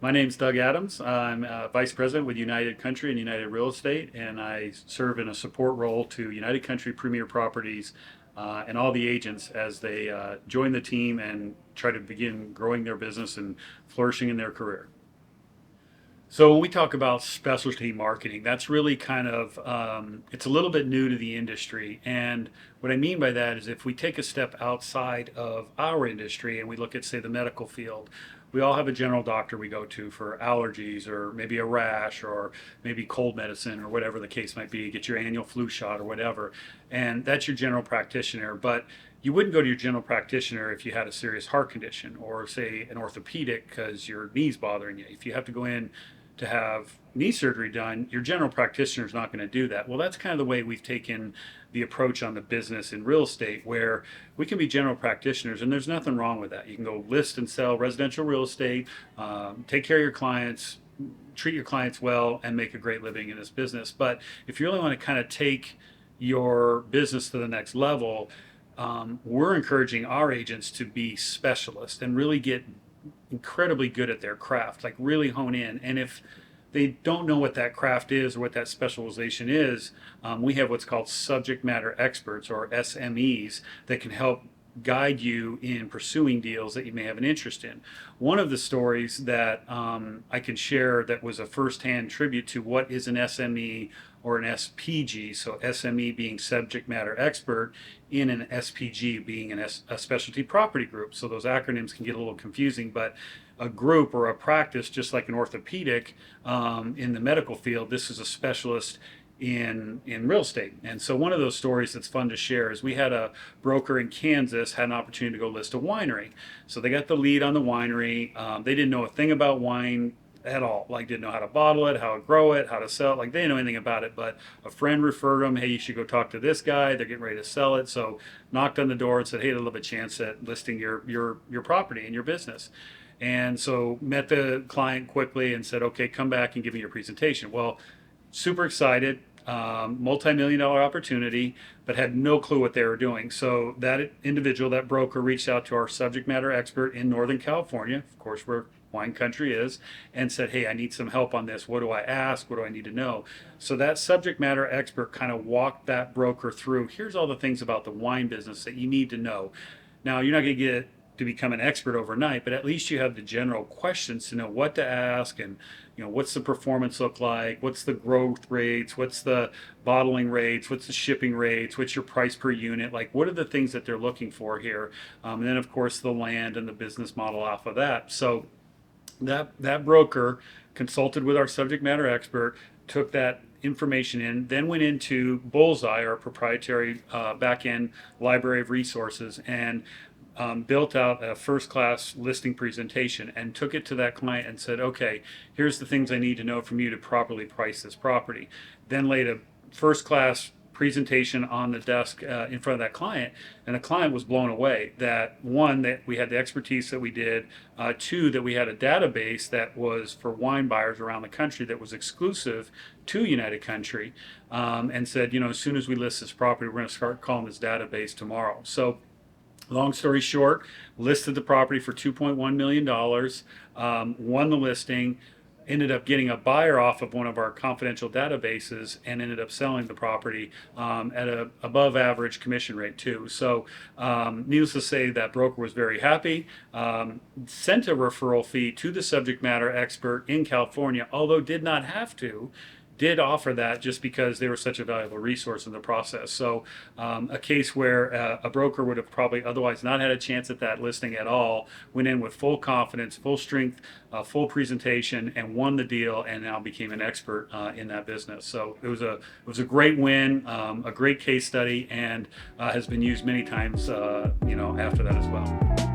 My name's Doug Adams. I'm Vice President with United Country and United Real Estate, and I serve in a support role to United Country Premier Properties and all the agents as they join the team and try to begin growing their business and flourishing in their career. So when we talk about specialty marketing, that's really kind of it's a little bit new to the industry. And what I mean by that is if we take a step outside of our industry and we look at, say, the medical field, we all have a general doctor we go to for allergies or maybe a rash or maybe cold medicine or whatever the case might be. Get your annual flu shot or whatever, and that's your general practitioner. But you wouldn't go to your general practitioner if you had a serious heart condition or, say, an orthopedic because your knee's bothering you. If you have to go in to have knee surgery done, your general practitioner is not going to do that. Well, that's kind of the way we've taken the approach on the business in real estate, where we can be general practitioners, and there's nothing wrong with that. You can go list and sell residential real estate, take care of your clients, treat your clients well, and make a great living in this business. But if you really want to kind of take your business to the next level, we're encouraging our agents to be specialists and really get incredibly good at their craft, like really hone in. And if they don't know what that craft is or what that specialization is, we have what's called subject matter experts or SMEs that can help guide you in pursuing deals that you may have an interest in. One of the stories that I can share that was a firsthand tribute to what is an SME or an SPG, so SME being subject matter expert, in an SPG being a specialty property group. So those acronyms can get a little confusing, but a group or a practice, just like an orthopedic in the medical field, this is a specialist in real estate. And so one of those stories that's fun to share is we had a broker in Kansas had an opportunity to go list a winery. So they got the lead on the winery. They didn't know a thing about wine at all. Like, didn't know how to bottle it, how to grow it, how to sell it. Like, they didn't know anything about it, but a friend referred them, hey, you should go talk to this guy, they're getting ready to sell it. So knocked on the door and said, hey, there's a little bit of chance at listing your property and your business. And so met the client quickly and said, okay, come back and give me your presentation. Well, super excited, multi-million dollar opportunity, but had no clue what they were doing. So that individual, that broker, reached out to our subject matter expert in Northern California, of course, where wine country is, and said, hey, I need some help on this. What do I ask? What do I need to know? So that subject matter expert kind of walked that broker through, here's all the things about the wine business that you need to know. Now, you're not going to get to become an expert overnight, but at least you have the general questions to know what to ask, and what's the performance look like, what's the growth rates, what's the bottling rates, what's the shipping rates, what's your price per unit, like what are the things that they're looking for here, and then of course the land and the business model off of that. So that broker consulted with our subject matter expert, took that information in, then went into Bullseye, our proprietary back-end library of resources, and built out a first-class listing presentation and took it to that client and said, okay, here's the things I need to know from you to properly price this property. Then laid a first-class presentation on the desk in front of that client, and the client was blown away that, one, that we had the expertise that we did, two, that we had a database that was for wine buyers around the country that was exclusive to United Country, and said, as soon as we list this property, we're going to start calling this database tomorrow. So long story short, listed the property for $2.1 million, won the listing, ended up getting a buyer off of one of our confidential databases, and ended up selling the property at a above average commission rate too. So needless to say, that broker was very happy, sent a referral fee to the subject matter expert in California, although did not have to, did offer that just because they were such a valuable resource in the process. So a case where a broker would have probably otherwise not had a chance at that listing at all, went in with full confidence, full strength, full presentation, and won the deal, and now became an expert in that business. So it was a great win, a great case study, and has been used many times after that as well.